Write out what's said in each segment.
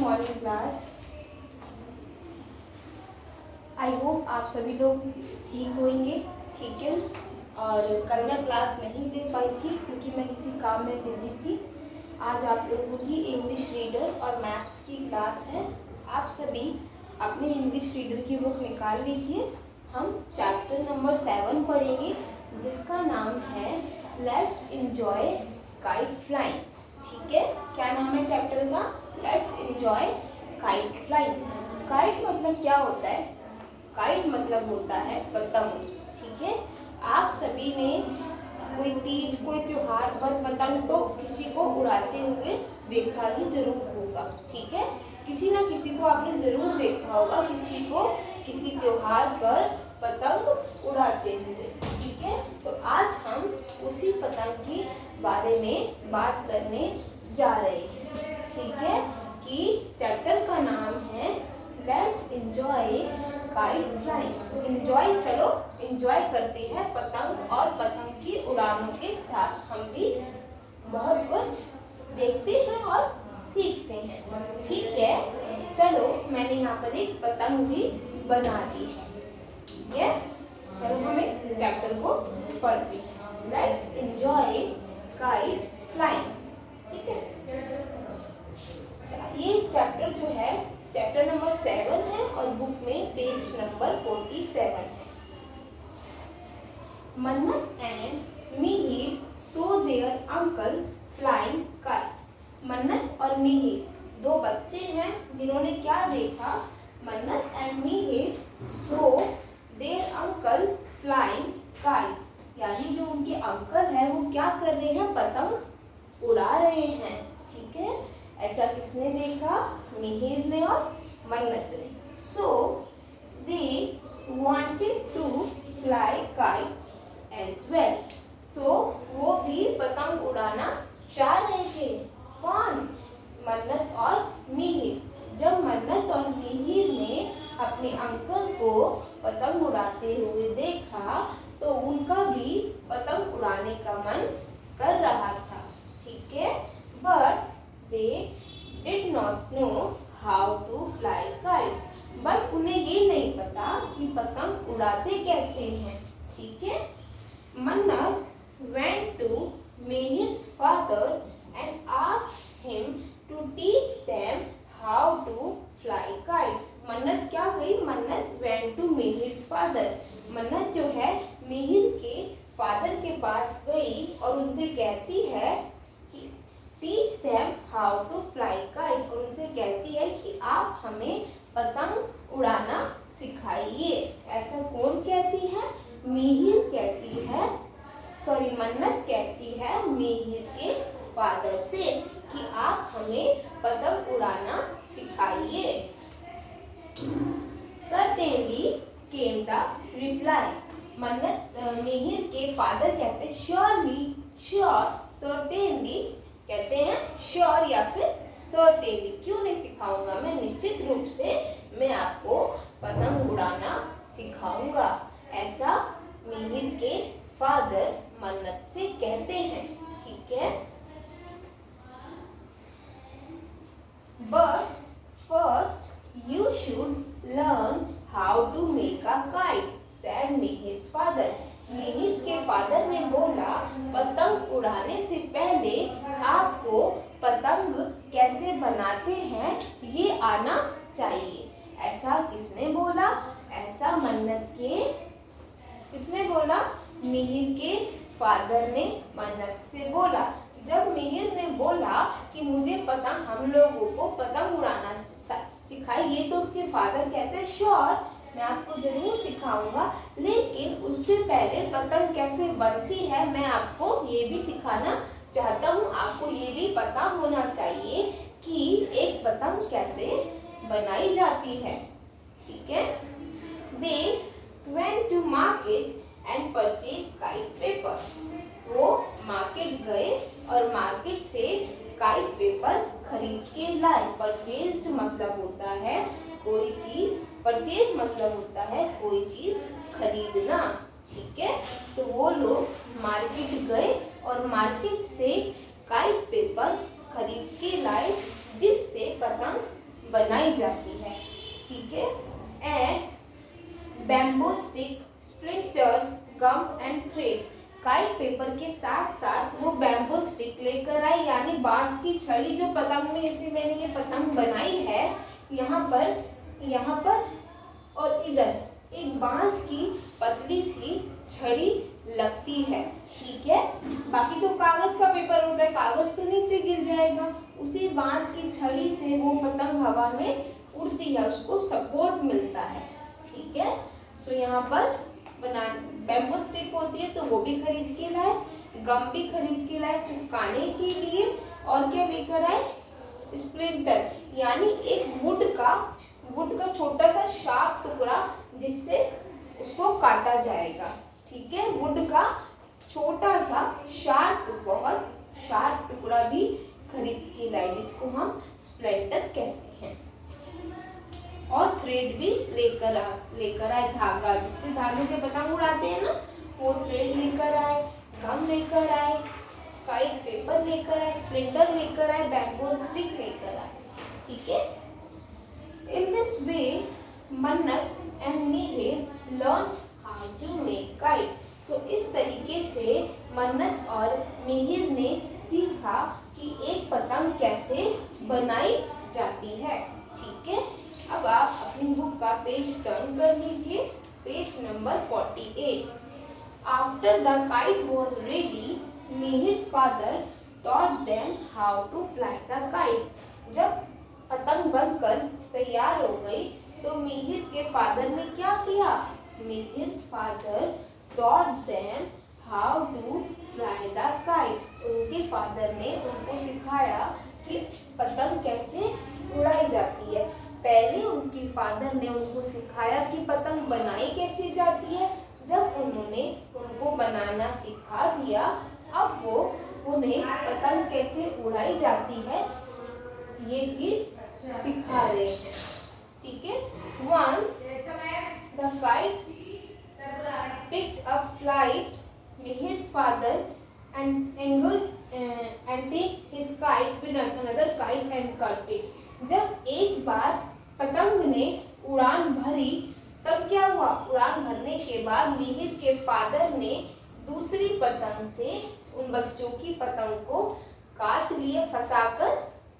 Morning class. I hope आप सभी लोग ठीक होंगे, ठीक है। और कल मैं क्लास नहीं दे पाई थी क्योंकि मैं किसी काम में बिजी थी। आज आप लोगों की इंग्लिश रीडर और मैथ्स की क्लास है। आप सभी अपनी इंग्लिश रीडर की बुक निकाल लीजिए। हम चैप्टर नंबर 7 पढ़ेंगे जिसका नाम है लेट्स एंजॉय काइट फ्लाइंग। ठीक है, क्या नाम है चैप्टर का? Let's enjoy kite flying. Kite मतलब क्या होता है? काइट मतलब होता है पतंग। ठीक है, आप सभी ने कोई तीज, कोई त्योहार पर पतंग तो किसी को उड़ाते हुए देखा ही जरूर होगा। ठीक है, किसी ना किसी को आपने जरूर देखा होगा, किसी को किसी त्योहार पर पतंग उड़ाते हुए। ठीक है, तो आज हम उसी पतंग के बारे में बात करने जा रहे हैं। ठीक है, कि चैप्टर का नाम है let's enjoy kite flying. Enjoy, चलो एंजॉय करते हैं पतंग और पतंग की उड़ानों के साथ। हम भी बहुत कुछ देखते हैं और सीखते हैं। ठीक है, चलो मैंने यहाँ पर एक पतंग भी बना दी है। ठीक है, चलो हम एक चैप्टर को पढ़ते हैं। Let's enjoy kite flying. ठीक है, ये चैप्टर जो है चैप्टर नंबर 7 है और बुक में पेज नंबर 47 है। Mannat and Mihir saw their uncle flying kite. Mannat और मिहिर दो बच्चे हैं जिन्होंने क्या देखा? Mannat and Mihir saw their uncle flying kite, यानी जो उनके अंकल है वो क्या कर रहे हैं? पतंग उड़ा रहे हैं। ठीक है, ऐसा किसने देखा? मिहिर ने और मन्नत ने। So they wanted to fly kites as well. So वो भी पतंग उड़ाना चाह रहे थे। कौन? मन्नत और मिहिर। जब मन्नत और मिहिर ने अपने अंकल को पतंग उड़ाते हुए देखा तो उनका भी पतंग उड़ाने का मन कर रहा था। ठीक है, but they did not know how to fly kites, but उन्हें ये नहीं पता कि पतंग उड़ाते कैसे हैं। ठीक है, मन्नत went to Mihir's father and asked him to teach them how to fly kites. मन्नत क्या गई? मन्नत went to Mihir's father। मन्नत जो है मिहिर के फादर के पास गई और उनसे कहती है teach them how to fly kite, और उनसे कहती है कि आप हमें पतंग उड़ाना सिखाइए। ऐसा कौन कहती है? मिहिर कहती है, सॉरी मन्नत कहती है मिहिर के फादर से कि आप हमें पतंग उड़ाना सिखाइए। Certainly came the reply. मन्नत मिहिर के फादर कहते श्योरली, श्योर, सर्टेनली कहते हैं श्योर या फिर सर्टेनली। क्यों नहीं सिखाऊंगा मैं? निश्चित रूप से मैं आपको पतंग उड़ाना सिखाऊंगा, ऐसा मिहिर के फादर मन्नत से कहते हैं। ठीक है, but first you should learn how to make a kite, said Mihir's father. Mihir के फादर ने बोला पतंग उड़ाने से पहले आपको पतंग कैसे बनाते हैं ये आना चाहिए। ऐसा किसने बोला? ऐसा मन्नत के, किसने बोला? मिहिर के फादर ने मन्नत से बोला। जब मिहिर ने बोला कि मुझे पतंग, हम लोगों को पतंग उड़ाना सिखाइए, तो उसके फादर कहते हैं श्योर, मैं आपको जरूर सिखाऊंगा, लेकिन उससे पहले पतंग कैसे बनती है मैं आपको ये भी सिखाना चाहता हूँ। आपको ये भी पता होना चाहिए कि एक पतंग कैसे बनाई जाती है। ठीक है, दे went to market and purchased kite paper। वो मार्केट गए और मार्केट से काइट पेपर खरीद के लाए। परचेज्ड मतलब होता है कोई चीज, परचेज मतलब होता है कोई चीज खरीदना। ठीक है, तो वो लोग मार्केट गए और मार्केट से काइट पेपर खरीद के लाए जिससे पतंग बनाई जाती है। ठीक है। And bamboo stick, splinter, gum and thread. Kite paper के साथ साथ वो बैम्बू स्टिक लेकर आई, यानी बांस की छड़ी, जो पतंग में इसे मैंने ये पतंग बनाई है, यहाँ पर और इधर एक बांस की पतली सी छड़ी लगती है। ठीक है। बाकी तो कागज का पेपर होता है, कागज तो नीचे गिर जाएगा, उसी बांस की छड़ी से वो पतंग हवा में उड़ती है, उसको सपोर्ट मिलता है। ठीक है। सो यहाँ पर बैम्बू स्टिक होती है तो वो भी खरीद के लाए, गम भी खरीद के लाए चिपकाने के लिए, और क्या लेकर आए, स्प्लिंटर, यानी एक वुड का छोटा सा शार्प टुकड़ा जिससे उसको काटा जाएगा। ठीक है। वुड का छोटा सा बहुत शार्प टुकड़ा भी खरीद के लाए, जिसको हम स्प्लिंटर कहते हैं। और थ्रेड भी लेकर आए, धागा, जिससे धागे से पतंग उड़ाते हैं ना, वो थ्रेड लेकर आए, गम लेकर आए, काइट पेपर लेकर आए, स्प्लिंटर लेकर आए, बैम्बू स्टिक लेकर आए। ठीक है। इन this way Mannat and Mihir learned how to make kite. So इस तरीके से मन्नत और मिहिर ने सीखा कि एक पतंग कैसे बनाई जाती है। ठीक है। अब आप अपनी बुक का पेज टर्न कर लीजिए, page number 48। After the kite was ready, Mihir's father taught them how to fly the kite। जब पतंग बनकर तैयार हो गई तो मिहिर के फादर ने क्या किया, Mihir's father taught them how to fly the kite। उनके फादर ने उनको सिखाया कि पतंग कैसे उड़ाई जाती है। पहले उनके फादर ने उनको सिखाया कि पतंग बनाई कैसे जाती है। जब उन्होंने उनको बनाना सिखा दिया, अब वो उन्हें पतंग कैसे उड़ाई जाती है ये चीज सिखा रहे हैं। ठीक है। Once the kite picked up flight, Mihir's father attached his kite with another kite and cut it। जब एक बार पतंग ने उड़ान भरी, तब क्या हुआ, उड़ान भरने के बाद मिहिर के फादर ने दूसरी पतंग से उन बच्चों की पतंग को काट लिया, फंसाकर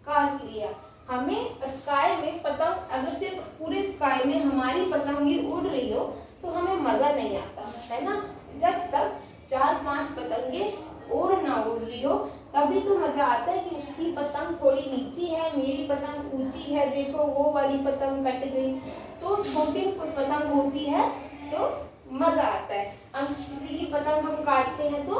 काट लिया। हमें स्काई में पतंग, अगर सिर्फ पूरे स्काई में हमारी पतंग ही उड़ रही हो तो हमें मजा नहीं आता है ना। जब तक 4-5 पतंगे उड़ ना उड़ रही हो तभी तो मजा आता है कि उसकी पतंग थोड़ी नीची है, मेरी पतंग ऊंची है, देखो वो वाली पतंग कट गई। तो छोटी पतंग होती है तो मजा आता है। हम किसी की पतंग हम काटते हैं तो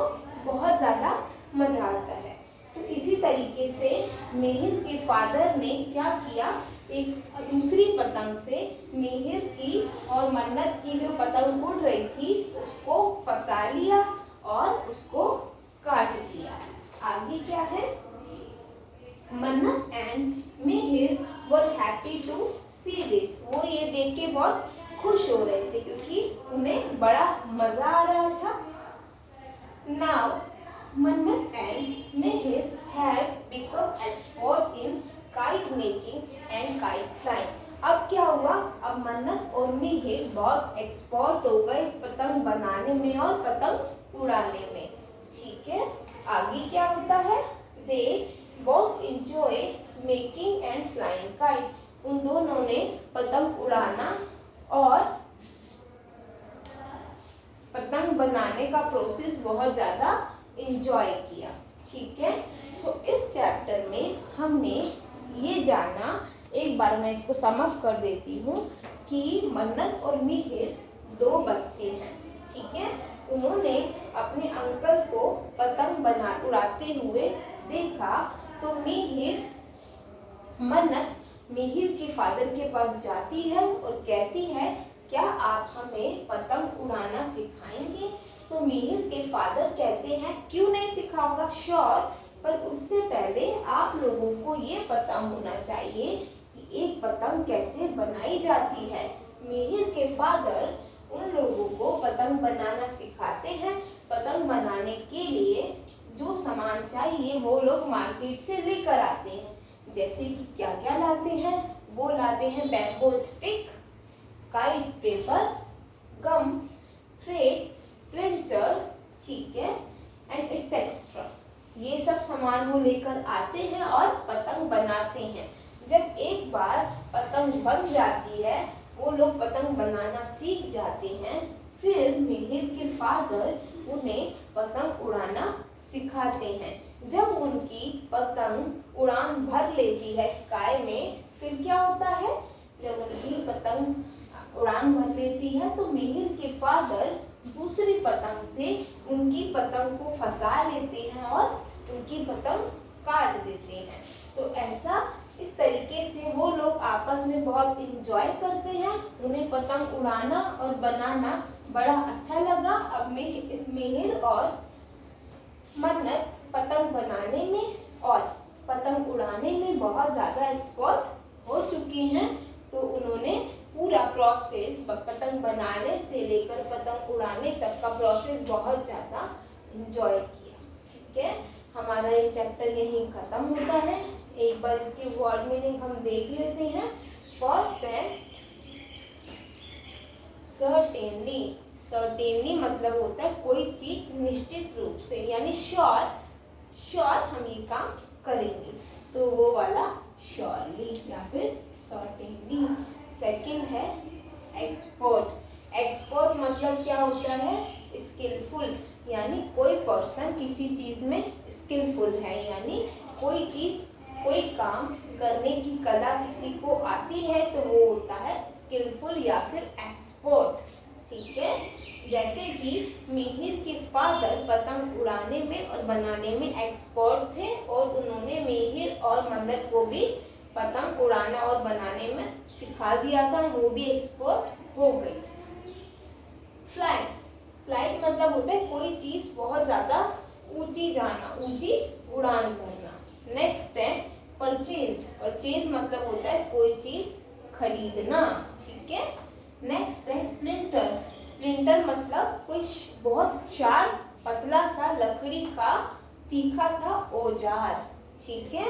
बहुत ज्यादा मजा आता है। तो इसी तरीके से मिहिर के फादर ने क्या किया, एक दूसरी पतंग से मिहिर की और मन्नत की जो पतंग उड़ रही थी उसको फंसा लिया और उसको काट दिया। आगे क्या है, Mannat and Mihir were happy to see this. वो ये देख के बहुत खुश हो रहे थे क्योंकि उन्हें बड़ा मजा आ रहा था। नाउ मन्नत and Mihir have become expert in kite making and kite flying. अब क्या हुआ, अब मन्नत और मिहिर बहुत एक्सपर्ट हो गए पतंग बनाने में और पतंग उड़ाने में। ठीक है। आगे क्या होता है, they both enjoy making and flying kite. उन दोनों ने पतंग उड़ाना और पतंग बनाने का प्रोसेस बहुत ज़्यादा एंजॉय किया। ठीक है। सो इस चैप्टर में हमने ये जाना, एक बार मैं इसको समअप कर देती हूँ कि मन्नत और मिहिर 2 बच्चे हैं। ठीक है। उन्होंने अपने अंकल को पतंग उड़ाते हुए देखा तो मन्नत मिहिर के फादर के पास जाती है और कहती है, क्या आप हमें पतंग उड़ाना सिखाएंगे। तो मिहिर के फादर कहते हैं, क्यों नहीं सिखाऊंगा, श्योर, पर उससे पहले आप लोगों को ये पता होना चाहिए कि एक पतंग कैसे बनाई जाती है। मिहिर के फादर उन लोगों को पतंग बनाना सिखाते हैं। पतंग बनाने के लिए जो सामान चाहिए वो लोग मार्केट से लेकर आते हैं। जैसे कि क्या क्या लाते हैं, वो लाते हैं बैम्बू स्टिक, काइट पेपर, गम, थ्रेड, स्प्लिंटर, ठीक है, एंड एक्सेट्रा। ये सब सामान वो लेकर आते हैं और पतंग बनाते हैं। जब एक बार पतंग बन जाती है, वो लोग पतंग बनाना सीख जाते हैं, फिर मिहिर के फादर उन्हें पतंग उड़ाना सिखाते हैं। जब उनकी पतंग उड़ान भर लेती है स्काई में, फिर क्या होता है? जब उनकी पतंग उड़ान भर लेती है तो मिहिर के फादर दूसरी पतंग से उनकी पतंग को फंसा लेते हैं और उनकी पतंग काट देते हैं। तो ऐसा इस तरीके से वो लोग आपस में बहुत इंजॉय करते हैं। उन्हें पतंग उड़ाना और बनाना बड़ा अच्छा लगा। अब मिहिर और मन्नत पतंग बनाने में और पतंग उड़ाने में बहुत ज़्यादा एक्सपर्ट हो चुके हैं। तो उन्होंने पूरा प्रोसेस पतंग बनाने से लेकर पतंग उड़ाने तक का प्रोसेस बहुत ज़्यादा इंजॉय किया। ठीक है, हमारा ये चैप्टर यहीं ख़त्म होता है। एक बार इसकी वर्ड मीनिंग हम देख लेते हैं। फर्स्ट है सर्टेनली। सर्टेनली मतलब होता है कोई चीज निश्चित रूप से, यानी श्योर हम ये काम करेंगे, तो वो वाला श्योरली या फिर सर्टेनली। सेकंड है एक्सपर्ट। एक्सपर्ट मतलब क्या होता है? स्किलफुल, यानी कोई पर्सन किसी चीज में स्किलफुल है, यानी कोई चीज कोई काम करने की कला किसी को आती है तो वो होता है स्किलफुल या फिर एक्सपर्ट। ठीक है, जैसे कि मिहिर के फादर पतंग उड़ाने में और बनाने में एक्सपर्ट थे और उन्होंने मिहिर और मन्नत को भी पतंग उड़ाना और बनाने में सिखा दिया था, वो भी एक्सपर्ट हो गई। फ्लाइट। फ्लाइट मतलब होता है कोई चीज बहुत ज्यादा ऊंची जाना, ऊंची उड़ान भरना। नेक्स्ट है परचेज। परचेज मतलब होता है कोई चीज खरीदना। ठीक है, नेक्स्ट है स्प्लिंटर। स्प्लिंटर मतलब कोई बहुत शार्प पतला सा लकड़ी का तीखा सा औजार। ठीक है,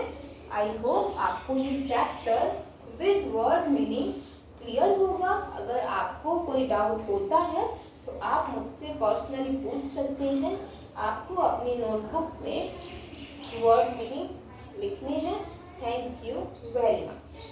आई होप आपको ये chapter with word meaning clear होगा। अगर आपको कोई डाउट होता है तो आप मुझसे पर्सनली पूछ सकते हैं। आपको अपनी नोटबुक में वर्ड मीनिंग लिखने हैं। Thank you very much.